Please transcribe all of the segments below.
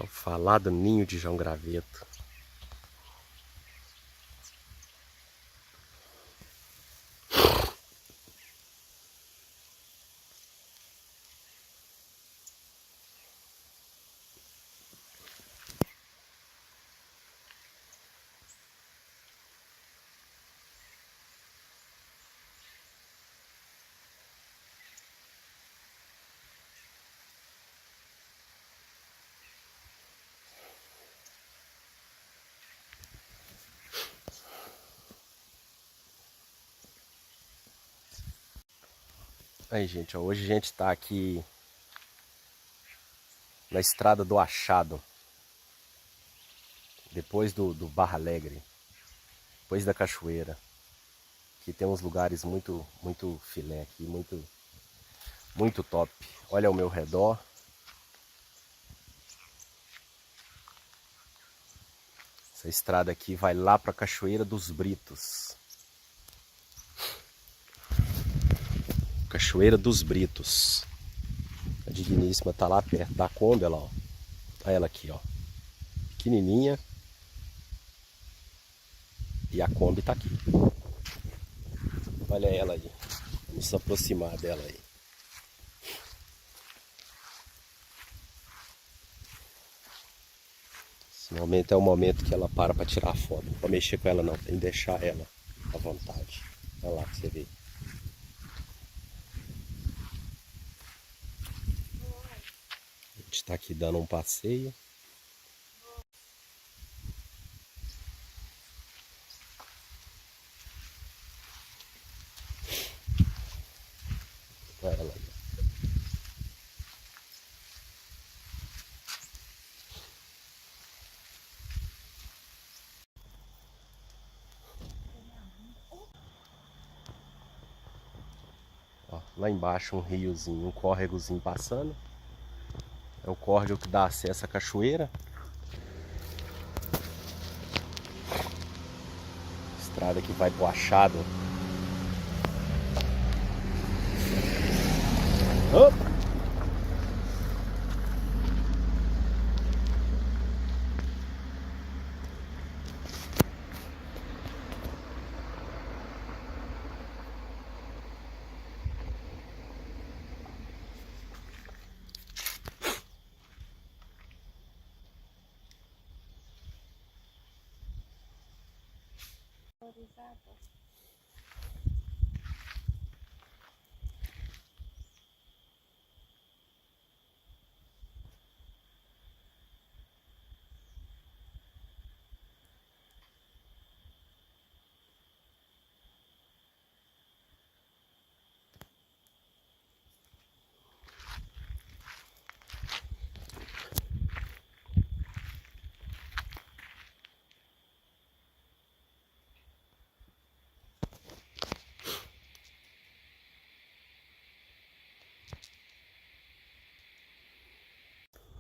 O falado ninho de João Graveto. Aí, gente, ó, hoje a gente tá aqui na estrada do Achado, depois do Barra Alegre, depois da cachoeira. Aqui tem uns lugares muito filé aqui, muito top. Olha ao meu redor. Essa estrada aqui vai lá para a cachoeira dos Britos. Cachoeira dos Britos. A digníssima tá lá perto da Kombi, olha lá, ó. Olha ela aqui, ó. Pequenininha. E a Kombi tá aqui. Olha ela aí. Vamos se aproximar dela aí. Esse momento é o momento que ela para tirar foto. Não pode mexer com ela não, tem que deixar ela à vontade. Olha lá pra você ver. A gente tá aqui dando um passeio. Olha ela aí. Ó, lá embaixo um riozinho, um córregozinho passando. É o córrego que dá acesso à cachoeira. Estrada que vai pro achado. Opa!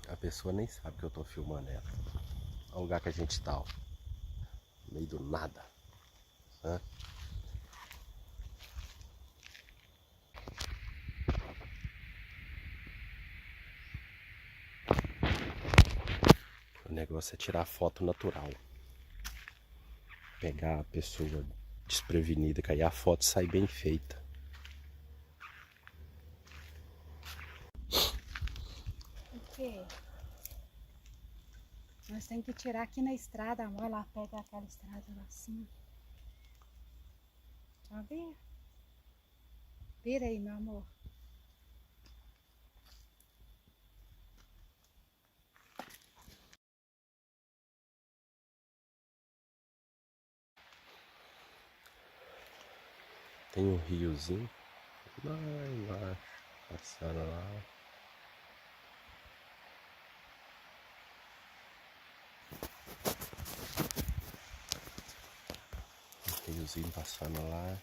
A pessoa nem sabe que eu tô filmando ela. Olha o lugar que a gente tá, ó. No meio do nada. Hã? O negócio é tirar foto natural. Pegar a pessoa desprevenida, que aí a foto sai bem feita. O quê? Nós temos que tirar aqui na estrada, amor. Lá pega aquela estrada lá assim. Tá vendo? Vira aí, meu amor. Tem um riozinho lá embaixo, passando lá. Um riozinho passando lá.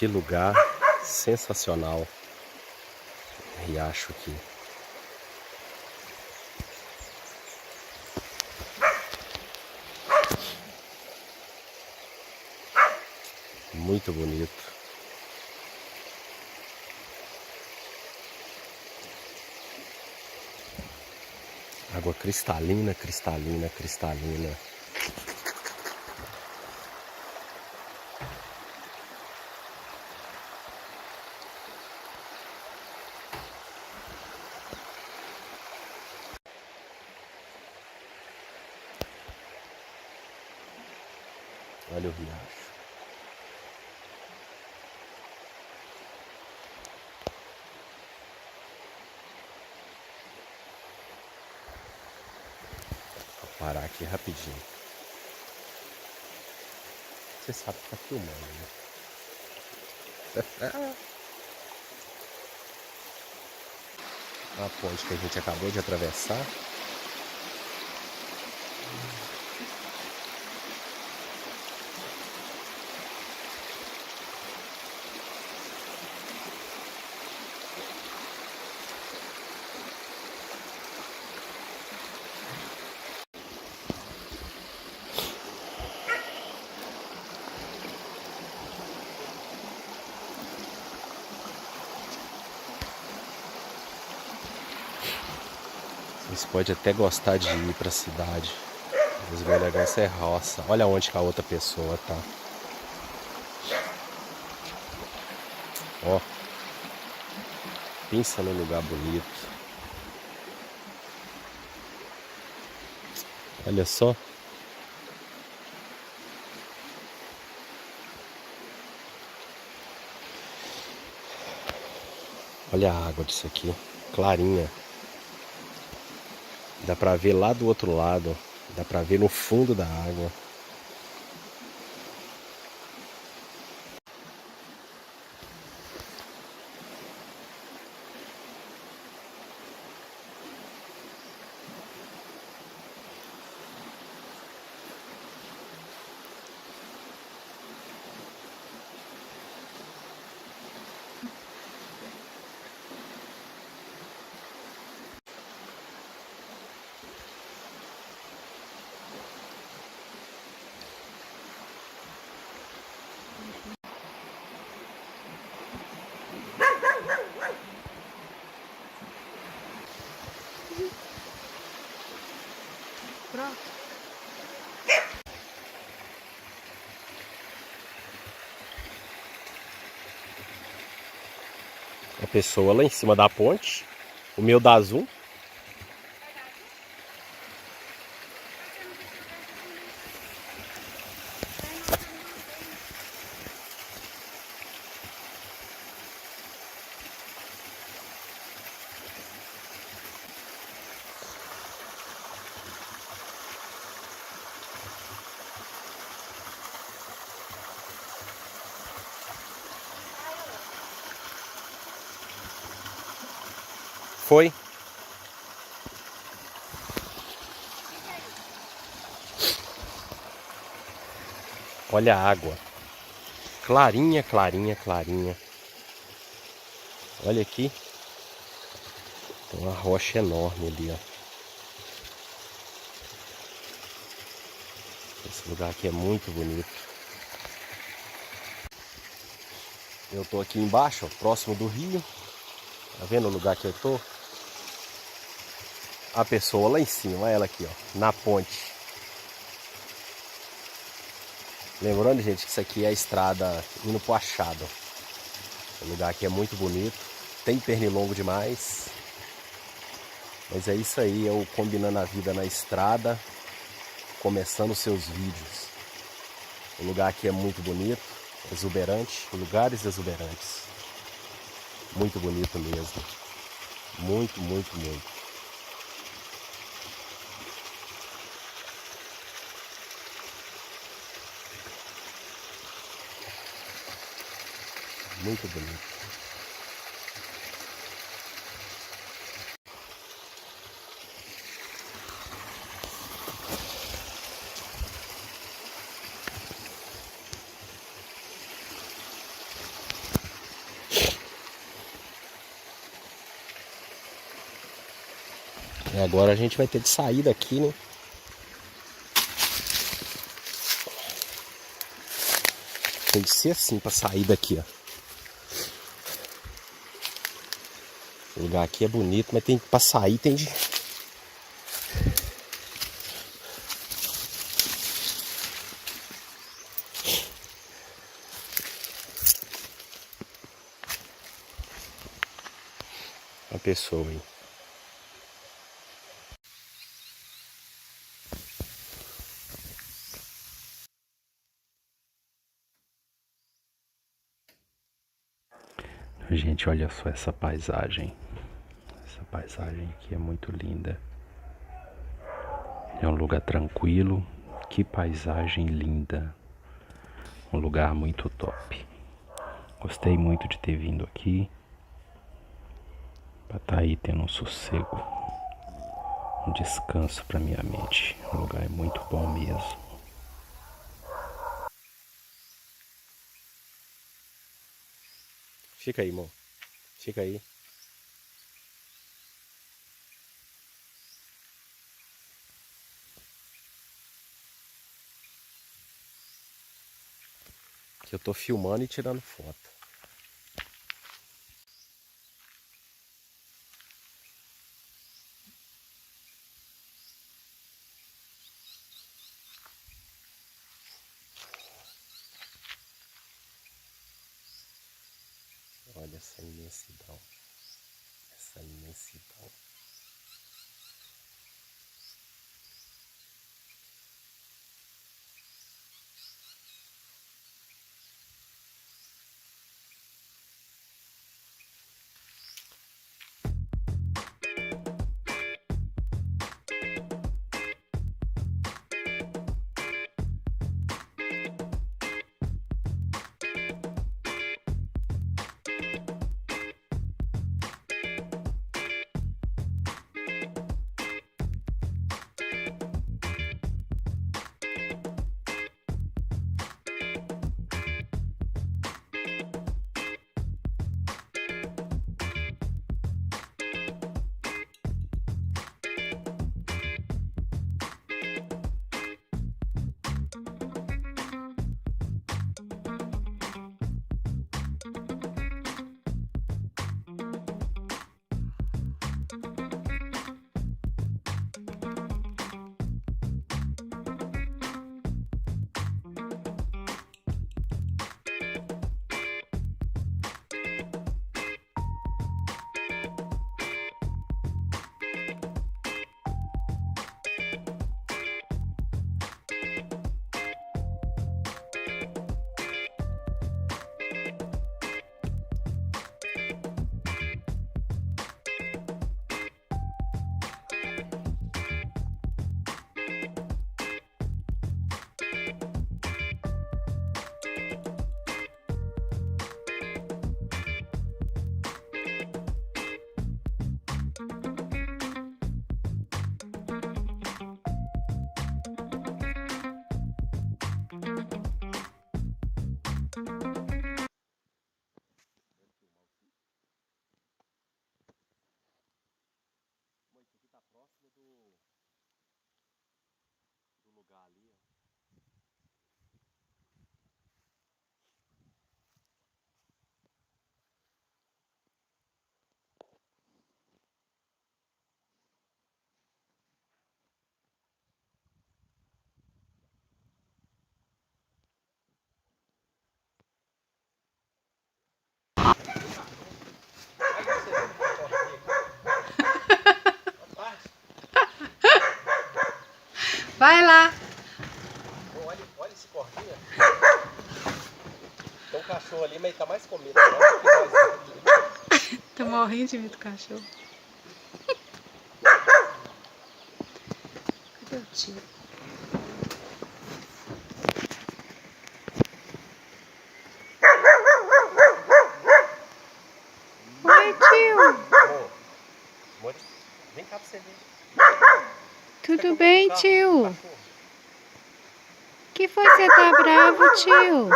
Que lugar sensacional. Riacho aqui. Muito bonito. Água cristalina, cristalina, cristalina. Olha o riacho. Vou parar aqui rapidinho. Você sabe que tá filmando, né? A ponte que a gente acabou de atravessar. Vocês podem até gostar de ir para a cidade, mas o meu negócio é roça. Olha onde que a outra pessoa tá. Ó, pensa num lugar bonito. Olha só. Olha a água disso aqui, clarinha. Dá pra ver lá do outro lado, dá pra ver no fundo da água. Pronto. A pessoa lá em cima da ponte, o meu dá zoom. Foi. Olha a água. Clarinha, clarinha, clarinha. Olha aqui. Tem uma rocha enorme ali, ó. Esse lugar aqui é muito bonito. Eu tô aqui embaixo, ó, próximo do rio. Tá vendo o lugar que eu tô? A pessoa lá em cima, olha ela aqui, ó, na ponte. Lembrando, gente, que isso aqui é a estrada indo pro Achado. O lugar aqui é muito bonito. Tem pernilongo demais. Mas é isso aí, eu combinando a vida na estrada, começando os seus vídeos. O lugar aqui é muito bonito, exuberante, lugares exuberantes. Muito bonito mesmo. Muito, muito, muito. Muito bonito. E agora a gente vai ter que sair daqui, né? Tem que ser assim pra sair daqui, ó. O lugar aqui é bonito, mas tem pra sair tem de... Uma pessoa aí. Gente, olha só essa paisagem. Essa paisagem aqui é muito linda. É um lugar tranquilo. Que paisagem linda. Um lugar muito top. Gostei muito de ter vindo aqui. Pra estar aí tendo um sossego. Um descanso pra minha mente. O lugar é muito bom mesmo. Fica aí, irmão. Fica aí. Que eu tô filmando e tirando foto. Olha essa imensidão. Essa imensidão. Do lugar ali, ó. Vai lá. Olha esse corguinho. Tem um cachorro ali, mas ele tá mais com medo agora que nós. Tô morrendo de medo do cachorro. Cadê o tio? Oi, tio. Amor, vem cá pra você ver. Tudo bem, tio? Que foi? Você tá bravo, tio?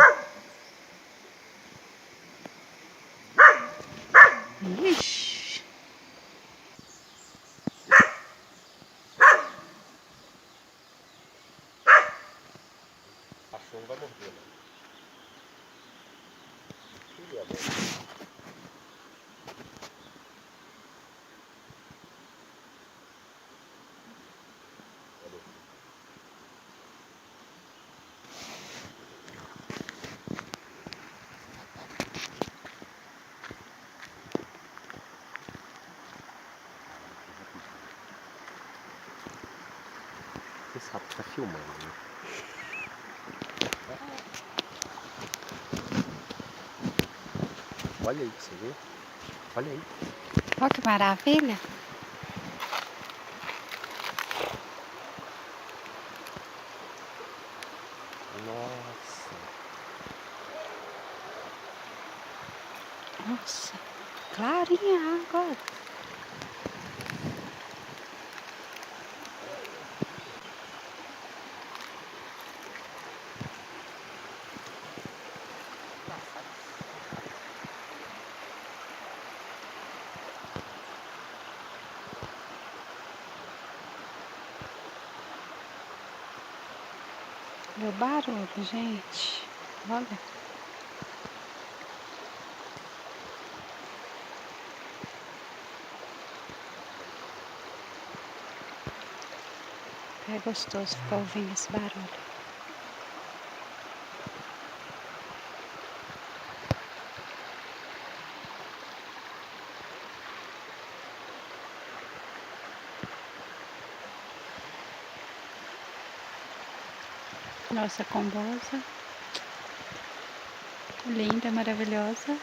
Ixi. cachorro vai morder, né? Filha, amor. Esse rato tá filmando, né? Olha aí, você vê? Olha aí. Olha que maravilha. Nossa. Nossa, clarinha a água. Olha o barulho, gente. Olha. É gostoso ficar ouvindo esse barulho. Nossa combosa. Linda, maravilhosa.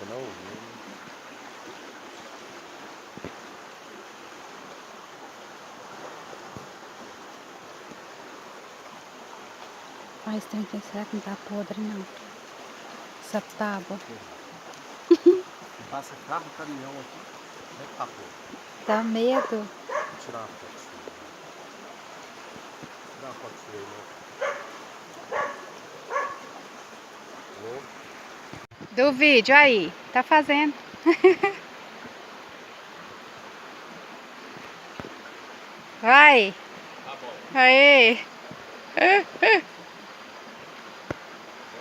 Eu não ouvi. Mas tem que será que não tá podre não? Essa tábua. Passa carro, caminhão aqui. Como é que tá podre? Dá medo. Vou tirar uma foto sua. Tirar uma foto sua aí, né? Alô? Do vídeo aí, tá fazendo. Vai. Tá bom. Aí. Agora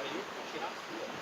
eu vou tirar a sua.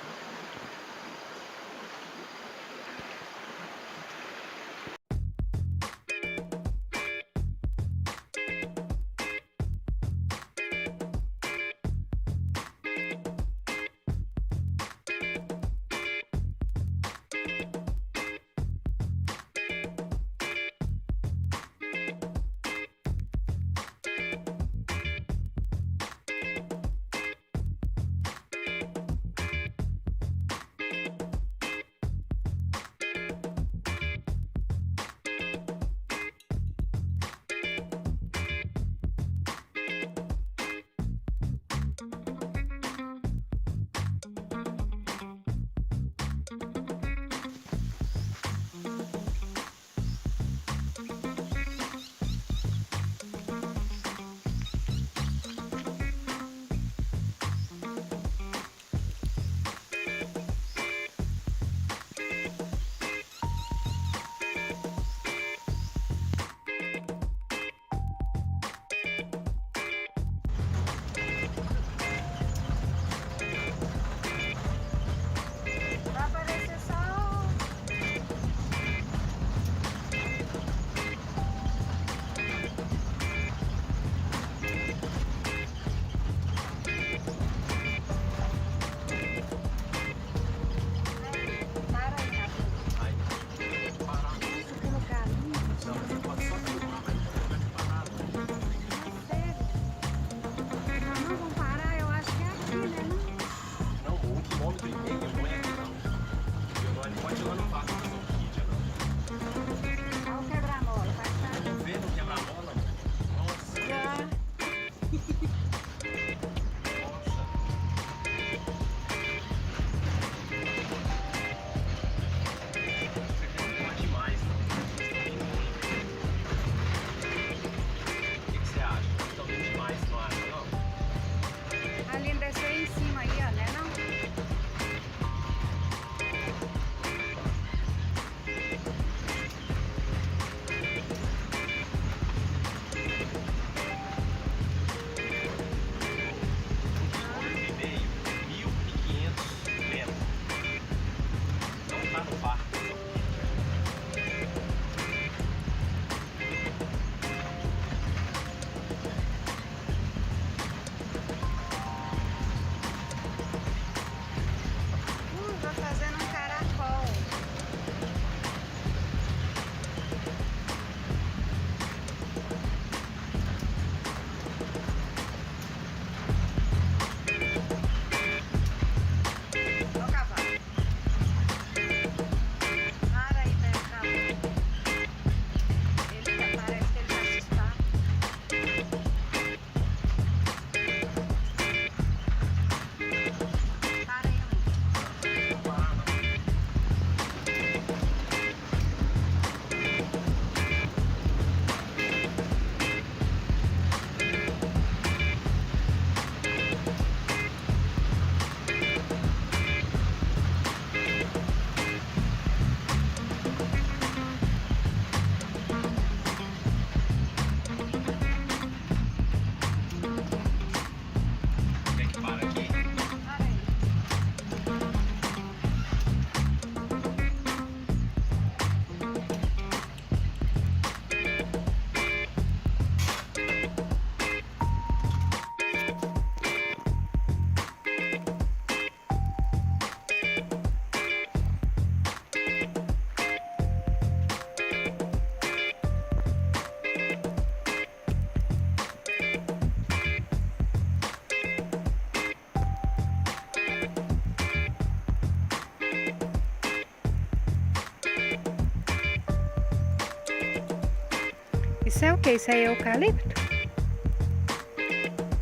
Isso é o que? Isso aí é eucalipto?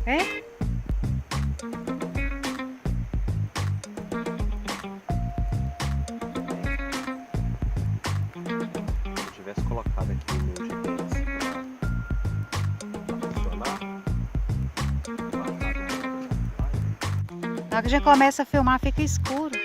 É? Se eu tivesse colocado aqui o meu GPS pra funcionar, Na hora que a gente começa a filmar, fica escuro.